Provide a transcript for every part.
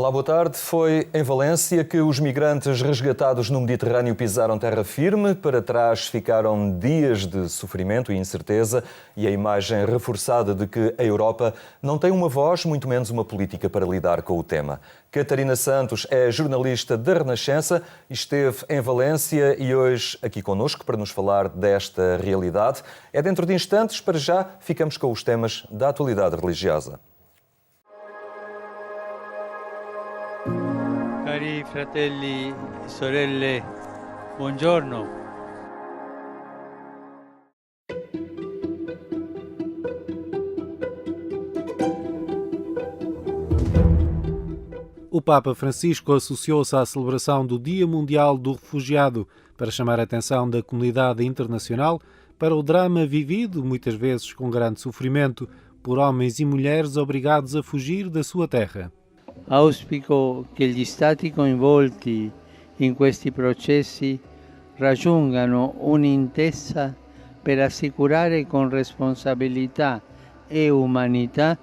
Olá, boa tarde. Foi em Valência que os migrantes resgatados no Mediterrâneo pisaram terra firme. Para trás ficaram dias de sofrimento e incerteza e a imagem reforçada de que a Europa não tem uma voz, muito menos uma política para lidar com o tema. Catarina Santos é jornalista da Renascença, esteve em Valência e hoje aqui connosco para nos falar desta realidade. É dentro de instantes, para já ficamos com os temas da atualidade religiosa. Cari fratelli e sorelle, buongiorno. O Papa Francisco associou-se à celebração do Dia Mundial do Refugiado para chamar a atenção da comunidade internacional para o drama vivido, muitas vezes com grande sofrimento, por homens e mulheres obrigados a fugir da sua terra. Auspico che gli Stati coinvolti in questi processi raggiungano un'intesa per assicurare con responsabilità e umanità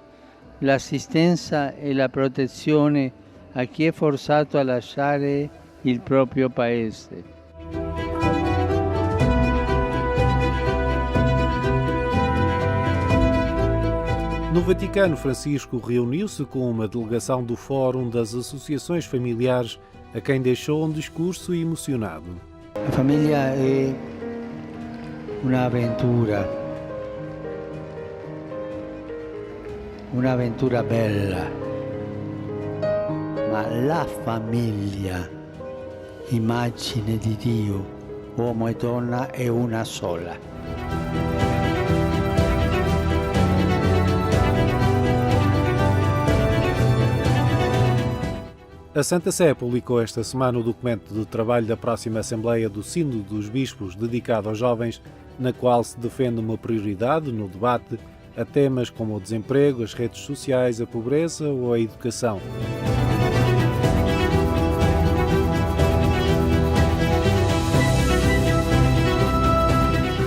l'assistenza e la protezione a chi è forzato a lasciare il proprio paese. No Vaticano, Francisco reuniu-se com uma delegação do Fórum das Associações Familiares, a quem deixou um discurso emocionado. La famiglia è un'avventura bella, ma la famiglia, immagine di Dio, uomo e donna, è una sola. A Santa Sé publicou esta semana o documento de trabalho da próxima Assembleia do Sínodo dos Bispos dedicado aos jovens, na qual se defende uma prioridade no debate a temas como o desemprego, as redes sociais, a pobreza ou a educação.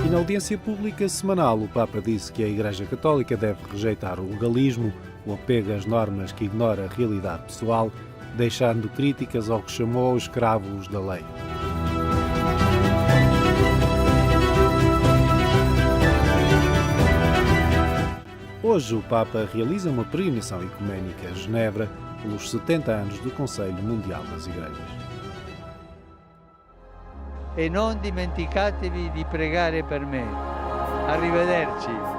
E na audiência pública semanal, o Papa disse que a Igreja Católica deve rejeitar o legalismo, o apego às normas que ignora a realidade pessoal, deixando críticas ao que chamou os escravos da lei. Hoje o Papa realiza uma peregrinação ecuménica a Genebra pelos 70 anos do Conselho Mundial das Igrejas. E non dimenticatevi di pregare per me. Arrivederci.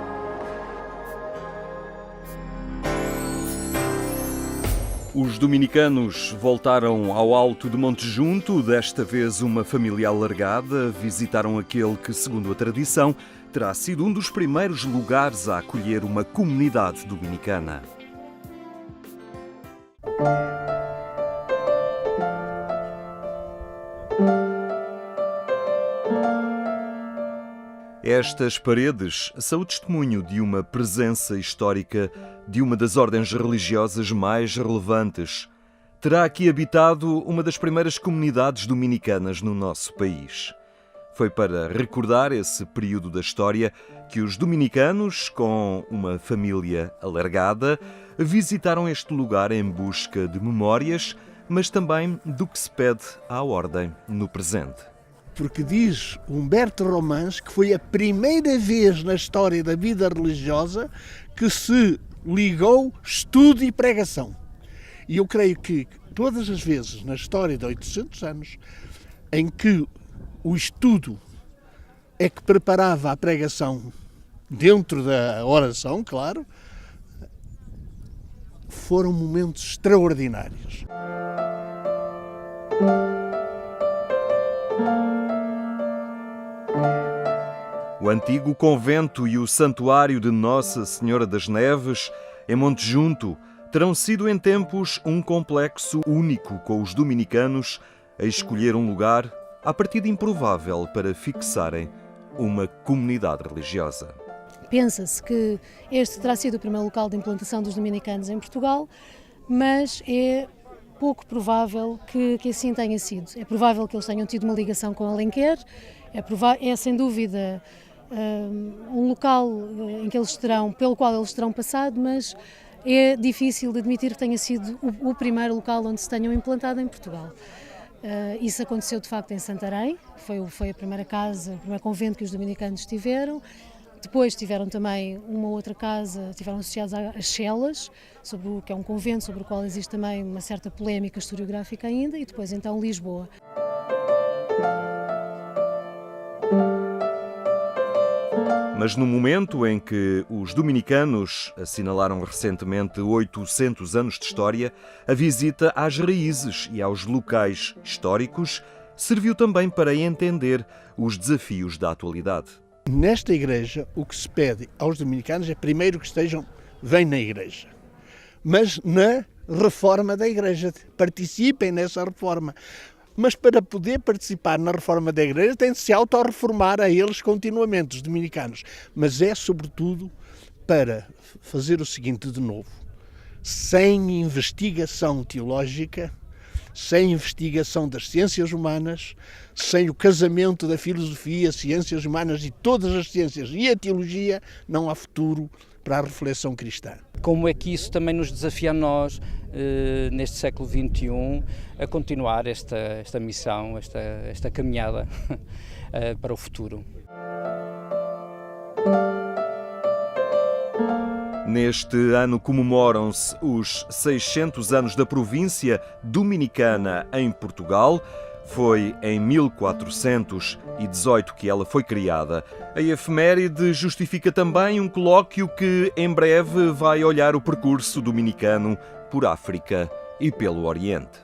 Os dominicanos voltaram ao Alto de Monte Junto, desta vez uma família alargada. Visitaram aquele que, segundo a tradição, terá sido um dos primeiros lugares a acolher uma comunidade dominicana. Estas paredes são o testemunho de uma presença histórica de uma das ordens religiosas mais relevantes. Terá aqui habitado uma das primeiras comunidades dominicanas no nosso país. Foi para recordar esse período da história que os dominicanos, com uma família alargada, visitaram este lugar em busca de memórias, mas também do que se pede à ordem no presente. Porque diz Humberto Romans que foi a primeira vez na história da vida religiosa que se ligou estudo e pregação. E eu creio que todas as vezes na história de 800 anos em que o estudo é que preparava a pregação dentro da oração, claro, foram momentos extraordinários. O antigo convento e o santuário de Nossa Senhora das Neves, em Monte Junto, terão sido em tempos um complexo único, com os dominicanos a escolher um lugar à partida improvável para fixarem uma comunidade religiosa. Pensa-se que este terá sido o primeiro local de implantação dos dominicanos em Portugal, mas é pouco provável que assim tenha sido. É provável que eles tenham tido uma ligação com Alenquer, é sem dúvida um local em que pelo qual eles terão passado, mas é difícil de admitir que tenha sido o primeiro local onde se tenham implantado em Portugal. Isso aconteceu de facto em Santarém, foi a primeira casa, o primeiro convento que os dominicanos tiveram. Depois tiveram também uma outra casa, estiveram associados às Celas, que é um convento sobre o qual existe também uma certa polémica historiográfica ainda, e depois então Lisboa. Mas no momento em que os dominicanos assinalaram recentemente 800 anos de história, a visita às raízes e aos locais históricos serviu também para entender os desafios da atualidade. Nesta igreja, o que se pede aos dominicanos é primeiro que vêm na igreja, mas na reforma da igreja, participem nessa reforma. Mas para poder participar na reforma da igreja tem de se autorreformar a eles continuamente, os dominicanos. Mas é sobretudo para fazer o seguinte de novo: sem investigação teológica, sem investigação das ciências humanas, sem o casamento da filosofia, ciências humanas e todas as ciências e a teologia, não há futuro para a reflexão cristã. Como é que isso também nos desafia a nós, neste século XXI, a continuar esta missão, esta caminhada para o futuro. Neste ano comemoram-se os 600 anos da província dominicana em Portugal. Foi em 1418 que ela foi criada. A efeméride justifica também um colóquio que em breve vai olhar o percurso dominicano por África e pelo Oriente.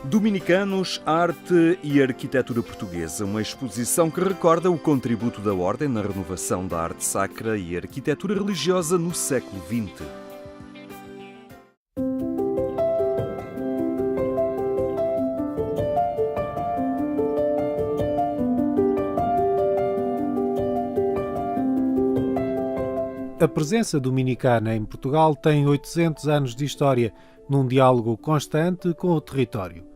Dominicanos, Arte e Arquitetura Portuguesa, uma exposição que recorda o contributo da Ordem na renovação da arte sacra e arquitetura religiosa no século XX. A presença dominicana em Portugal tem 800 anos de história, num diálogo constante com o território.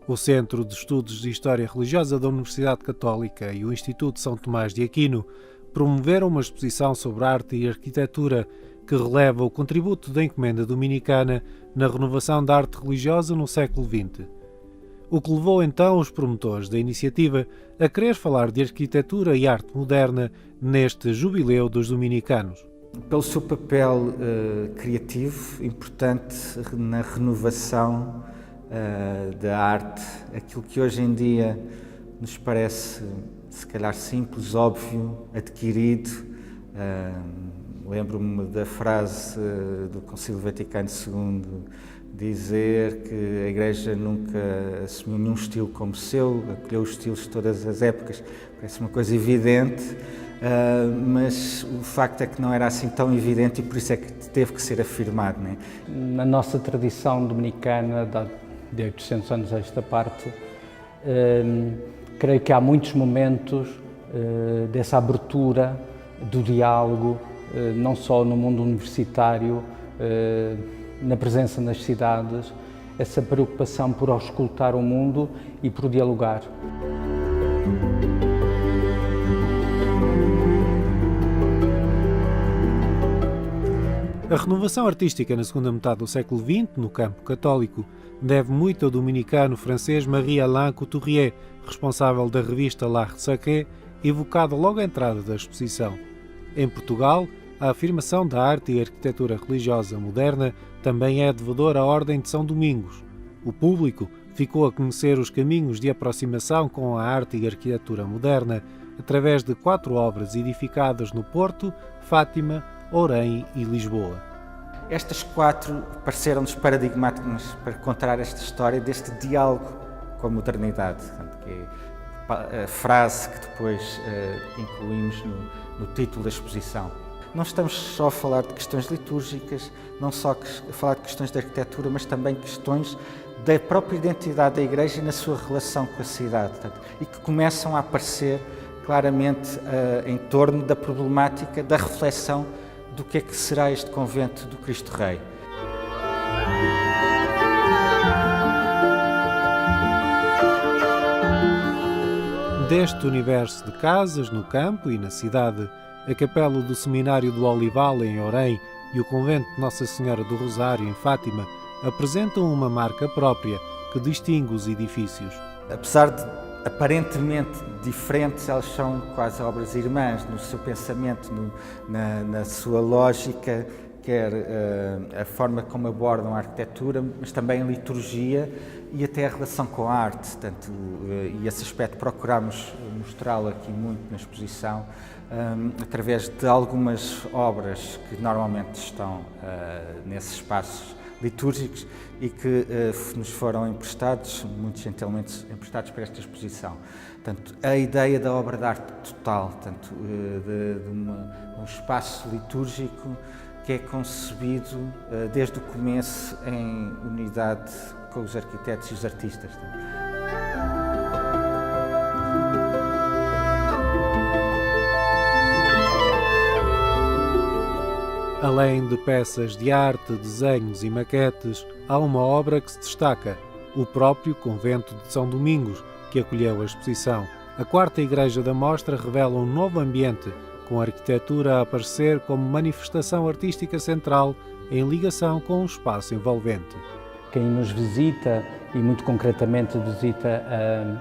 O Centro de Estudos de História Religiosa da Universidade Católica e o Instituto São Tomás de Aquino promoveram uma exposição sobre arte e arquitetura que releva o contributo da encomenda dominicana na renovação da arte religiosa no século XX. O que levou então os promotores da iniciativa a querer falar de arquitetura e arte moderna neste jubileu dos dominicanos. Pelo seu papel criativo, importante na renovação da arte, aquilo que hoje em dia nos parece, se calhar, simples, óbvio, adquirido. Lembro-me da frase do Concílio Vaticano II dizer que a Igreja nunca assumiu nenhum estilo como seu, acolheu os estilos de todas as épocas. Parece uma coisa evidente, mas o facto é que não era assim tão evidente e por isso é que teve que ser afirmado, não é? Na nossa tradição dominicana, de 800 anos a esta parte, creio que há muitos momentos dessa abertura do diálogo, não só no mundo universitário, na presença nas cidades, essa preocupação por auscultar o mundo e por dialogar. A renovação artística na segunda metade do século XX, no campo católico, deve muito ao dominicano francês Marie-Alain Couturier, responsável da revista L'Art Sacré, evocada logo à entrada da exposição. Em Portugal, a afirmação da arte e arquitetura religiosa moderna também é devedora à Ordem de São Domingos. O público ficou a conhecer os caminhos de aproximação com a arte e arquitetura moderna através de 4 obras edificadas no Porto, Fátima, Orém e Lisboa. Estas 4 pareceram-nos paradigmáticas para contar esta história deste diálogo com a modernidade, que é a frase que depois incluímos no título da exposição. Não estamos só a falar de questões litúrgicas, não só a falar de questões de arquitetura, mas também questões da própria identidade da Igreja na sua relação com a cidade, e que começam a aparecer claramente em torno da problemática da reflexão do que é que será este convento do Cristo Rei. Deste universo de casas, no campo e na cidade, a capela do Seminário do Olival, em Orém, e o convento de Nossa Senhora do Rosário, em Fátima, apresentam uma marca própria que distingue os edifícios. Apesar de aparentemente diferentes, elas são quase obras irmãs no seu pensamento, na sua lógica, quer a forma como abordam a arquitetura, mas também a liturgia e até a relação com a arte. Tanto, e esse aspecto procurámos mostrá-lo aqui muito na exposição, através de algumas obras que normalmente estão nesses espaços litúrgicos e que nos foram emprestados, muito gentilmente emprestados para esta exposição. Portanto, a ideia da obra de arte total, tanto de um espaço litúrgico que é concebido desde o começo em unidade com os arquitetos e os artistas. Além de peças de arte, desenhos e maquetes, há uma obra que se destaca, o próprio Convento de São Domingos, que acolheu a exposição. A quarta igreja da mostra revela um novo ambiente, com a arquitetura a aparecer como manifestação artística central em ligação com o espaço envolvente. Quem nos visita, e muito concretamente visita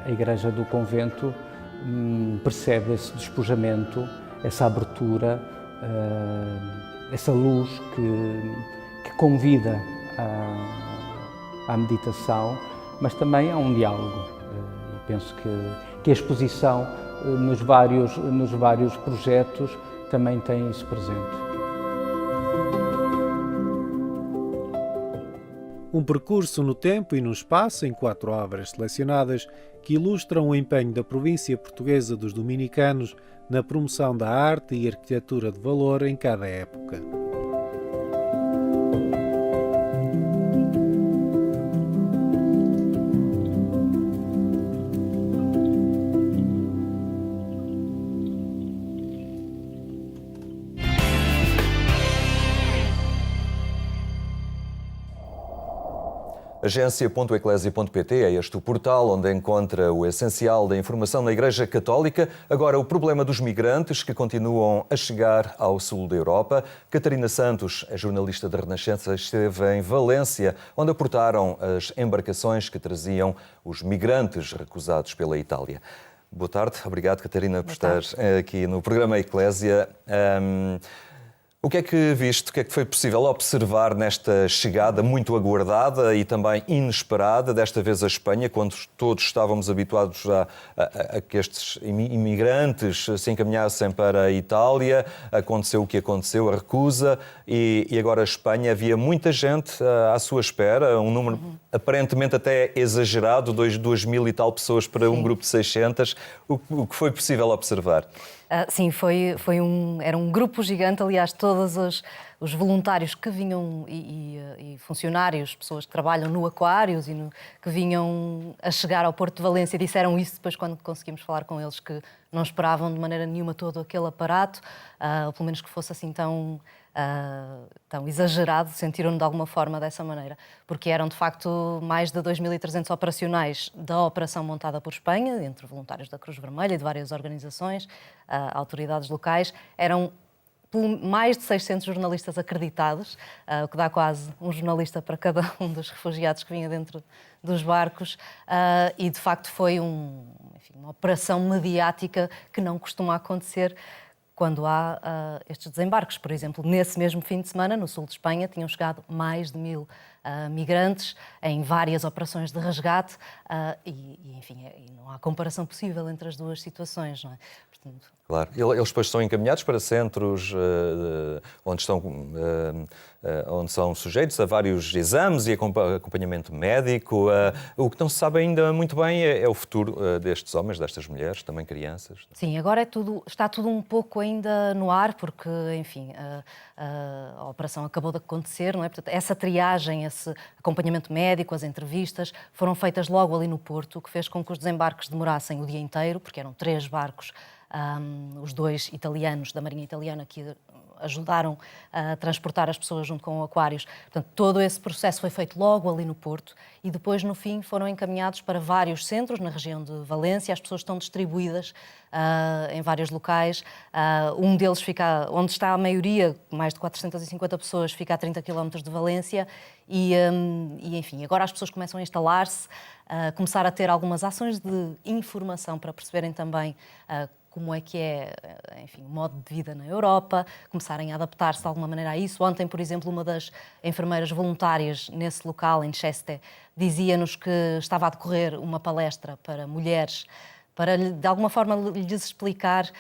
a igreja do convento, percebe esse despojamento, essa abertura, essa luz que convida à meditação, mas também a um diálogo. E penso que a exposição nos vários projetos também tem isso presente. Um percurso no tempo e no espaço em 4 obras selecionadas que ilustram o empenho da província portuguesa dos dominicanos na promoção da arte e arquitetura de valor em cada época. Agência.eclésia.pt é este o portal onde encontra o essencial da informação na Igreja Católica. Agora, o problema dos migrantes que continuam a chegar ao sul da Europa. Catarina Santos, a jornalista da Renascença, esteve em Valência, onde aportaram as embarcações que traziam os migrantes recusados pela Itália. Boa tarde, obrigado, Catarina, por estar aqui no programa Eclésia. O que é que viste, o que é que foi possível observar nesta chegada muito aguardada e também inesperada, desta vez à Espanha, quando todos estávamos habituados a que estes imigrantes se encaminhassem para a Itália, aconteceu o que aconteceu, a recusa, e agora a Espanha, havia muita gente à sua espera, um número aparentemente até exagerado, 2.000 e tal pessoas para um grupo de 600, o que foi possível observar? Sim, era um grupo gigante, aliás, todos os voluntários que vinham e funcionários, pessoas que trabalham no Aquários e que vinham a chegar ao Porto de Valência, disseram isso depois quando conseguimos falar com eles, que não esperavam de maneira nenhuma todo aquele aparato, ou pelo menos que fosse assim tão exagerado, sentiram-no de alguma forma dessa maneira, porque eram de facto mais de 2.300 operacionais da operação montada por Espanha, entre voluntários da Cruz Vermelha e de várias organizações, autoridades locais, eram mais de 600 jornalistas acreditados, o que dá quase um jornalista para cada um dos refugiados que vinha dentro dos barcos, e de facto foi uma operação mediática que não costuma acontecer quando há estes desembarques. Por exemplo, nesse mesmo fim de semana, no sul de Espanha, tinham chegado mais de 1.000 migrantes em várias operações de resgate enfim, não há comparação possível entre as duas situações, não é? Portanto... Claro. Eles depois são encaminhados para centros onde são sujeitos a vários exames e acompanhamento médico. O que não se sabe ainda muito bem é o futuro destes homens, destas mulheres, também crianças. Sim, agora está tudo um pouco ainda no ar, porque, enfim, a operação acabou de acontecer, não é? Portanto, essa triagem, esse acompanhamento médico, as entrevistas, foram feitas logo ali no Porto, o que fez com que os desembarques demorassem o dia inteiro, porque eram 3 barcos os 2 italianos da Marinha Italiana que ajudaram a transportar as pessoas junto com o Aquarius. Portanto, todo esse processo foi feito logo ali no Porto e depois, no fim, foram encaminhados para vários centros na região de Valência. As pessoas estão distribuídas em vários locais. Um deles fica, onde está a maioria, mais de 450 pessoas, fica a 30 km de Valência e enfim, agora as pessoas começam a instalar-se, a começar a ter algumas ações de informação para perceberem também como é que é, enfim, o modo de vida na Europa, começarem a adaptar-se de alguma maneira a isso. Ontem, por exemplo, uma das enfermeiras voluntárias nesse local, em Cheste, dizia-nos que estava a decorrer uma palestra para mulheres, para, de alguma forma, lhes explicar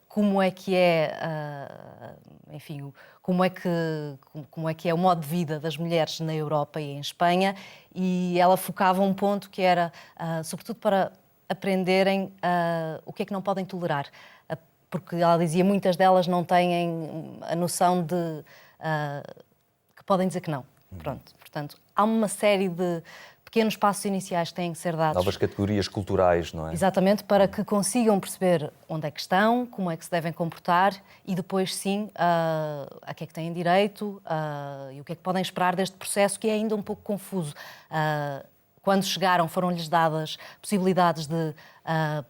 como é que é, enfim, como é que é o modo de vida das mulheres na Europa e em Espanha, e ela focava um ponto que era, sobretudo para aprenderem o que é que não podem tolerar, porque ela dizia muitas delas não têm a noção de que podem dizer que não. Pronto, portanto, há uma série de pequenos passos iniciais que têm que ser dados. Novas categorias culturais, não é? Exatamente, para que consigam perceber onde é que estão, como é que se devem comportar e depois, sim, a que é que têm direito e o que é que podem esperar deste processo que é ainda um pouco confuso. Quando chegaram, foram-lhes dadas possibilidades de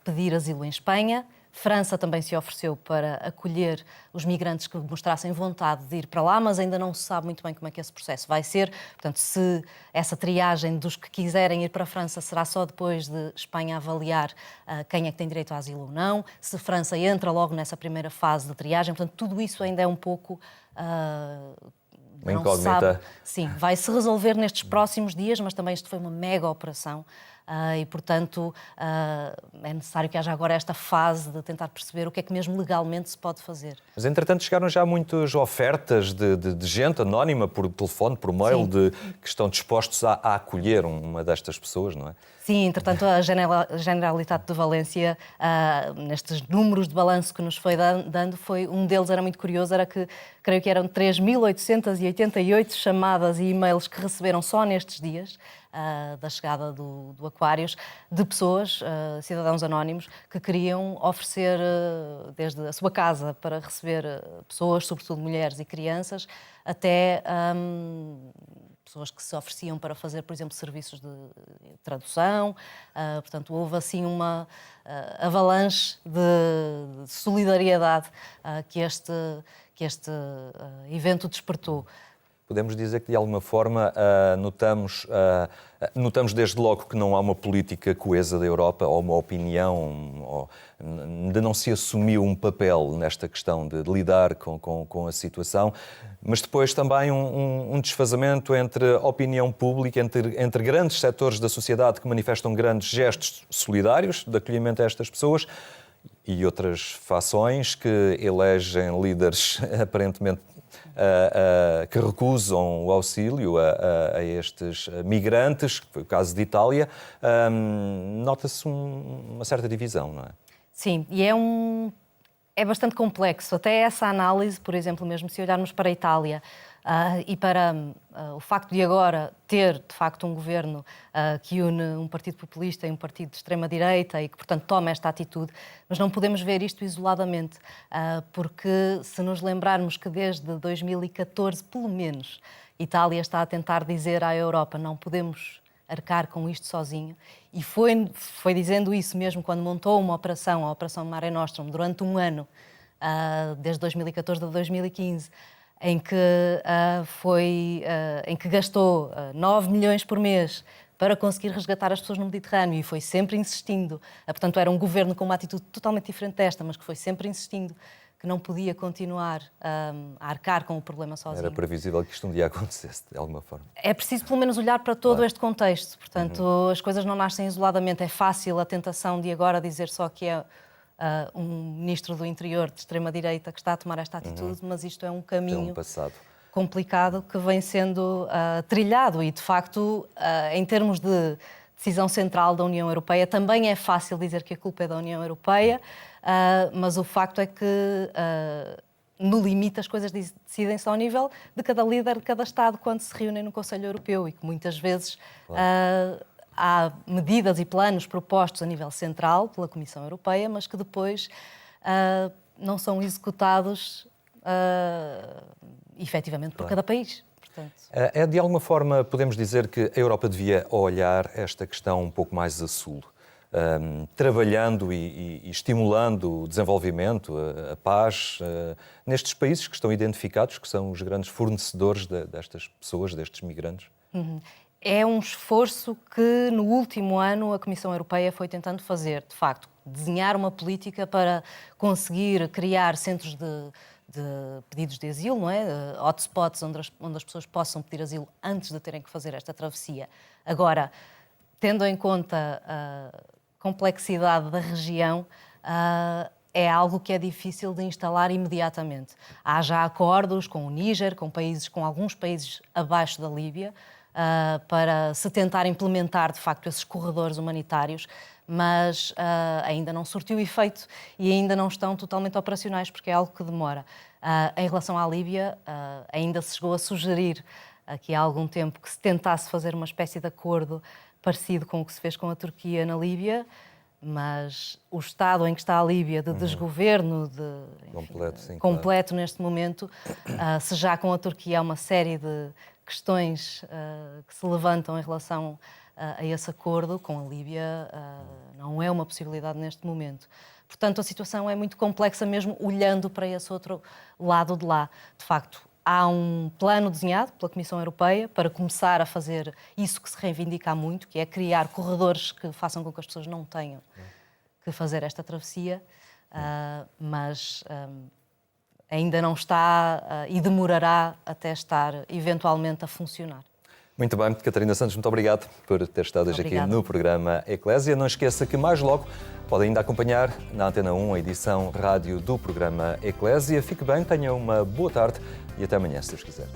pedir asilo em Espanha. França também se ofereceu para acolher os migrantes que mostrassem vontade de ir para lá, mas ainda não se sabe muito bem como é que esse processo vai ser. Portanto, se essa triagem dos que quiserem ir para a França será só depois de Espanha avaliar quem é que tem direito a asilo ou não, se França entra logo nessa primeira fase de triagem. Portanto, tudo isso ainda é um pouco... Uma incógnita. Sim, vai se resolver nestes próximos dias, mas também isto foi uma mega operação e, portanto, é necessário que haja agora esta fase de tentar perceber o que é que mesmo legalmente se pode fazer. Mas, entretanto, chegaram já muitas ofertas de gente anónima por telefone, por mail, que estão dispostos a acolher uma destas pessoas, não é? Sim, entretanto, a Generalitat de Valência, nestes números de balanço que nos foi dando, um deles era muito curioso, era que, creio que eram 3.888 chamadas e e-mails que receberam só nestes dias, da chegada do Aquarius, de pessoas, cidadãos anónimos, que queriam oferecer desde a sua casa para receber pessoas, sobretudo mulheres e crianças, até pessoas que se ofereciam para fazer, por exemplo, serviços de tradução. Portanto, houve assim uma avalanche de solidariedade que este evento despertou. Podemos dizer que, de alguma forma, notamos desde logo que não há uma política coesa da Europa ou uma opinião, ainda não se assumiu um papel nesta questão de lidar com a situação, mas depois também um desfazamento entre a opinião pública, entre grandes setores da sociedade que manifestam grandes gestos solidários de acolhimento a estas pessoas e outras fações que elegem líderes aparentemente que recusam o auxílio a estes migrantes, que foi o caso de Itália. Nota-se uma certa divisão, não é? Sim, e é bastante complexo. Até essa análise, por exemplo, mesmo se olharmos para a Itália e para o facto de agora ter, de facto, um governo que une um partido populista e um partido de extrema-direita e que, portanto, toma esta atitude, mas não podemos ver isto isoladamente, porque se nos lembrarmos que desde 2014, pelo menos, Itália está a tentar dizer à Europa não podemos arcar com isto sozinho, e foi dizendo isso mesmo quando montou a Operação Mare Nostrum, durante um ano, desde 2014 a 2015, em que gastou 9 milhões por mês para conseguir resgatar as pessoas no Mediterrâneo e foi sempre insistindo. Portanto, era um governo com uma atitude totalmente diferente desta, mas que foi sempre insistindo que não podia continuar a arcar com o problema sozinho. Era previsível que isto um dia acontecesse, de alguma forma. É preciso, pelo menos, olhar para todo este contexto. Portanto, as coisas não nascem isoladamente. É fácil a tentação de agora dizer só que é um ministro do Interior de extrema-direita que está a tomar esta atitude, mas isto é um caminho complicado que vem sendo trilhado e, de facto, em termos de decisão central da União Europeia, também é fácil dizer que a culpa é da União Europeia, mas o facto é que, no limite, as coisas decidem-se ao nível de cada líder de cada Estado quando se reúnem no Conselho Europeu e que muitas vezes há medidas e planos propostos a nível central pela Comissão Europeia, mas que depois não são executados efetivamente por cada país. Portanto... É, de alguma forma, podemos dizer que a Europa devia olhar esta questão um pouco mais a sul, trabalhando e estimulando o desenvolvimento, a paz, nestes países que estão identificados, que são os grandes fornecedores destas pessoas, destes migrantes? É um esforço que no último ano a Comissão Europeia foi tentando fazer, de facto, desenhar uma política para conseguir criar centros de pedidos de asilo, não é? Hotspots onde as pessoas possam pedir asilo antes de terem que fazer esta travessia. Agora, tendo em conta a complexidade da região, é algo que é difícil de instalar imediatamente. Há já acordos com o Níger, com alguns países abaixo da Líbia, para se tentar implementar, de facto, esses corredores humanitários, mas ainda não surtiu efeito e ainda não estão totalmente operacionais, porque é algo que demora. Em relação à Líbia, ainda se chegou a sugerir aqui há algum tempo que se tentasse fazer uma espécie de acordo parecido com o que se fez com a Turquia na Líbia, mas o estado em que está a Líbia de desgoverno, completo neste momento, se já com a Turquia há uma série de questões que se levantam em relação a esse acordo, com a Líbia não é uma possibilidade neste momento. Portanto, a situação é muito complexa mesmo olhando para esse outro lado de lá. De facto, há um plano desenhado pela Comissão Europeia para começar a fazer isso que se reivindica há muito, que é criar corredores que façam com que as pessoas não tenham que fazer esta travessia, mas ainda não está e demorará até estar eventualmente a funcionar. Muito bem, Catarina Santos, muito obrigado por ter estado hoje aqui no programa Eclésia. Não esqueça que mais logo pode ainda acompanhar na Antena 1 a edição rádio do programa Eclésia. Fique bem, tenha uma boa tarde e até amanhã, se Deus quiser.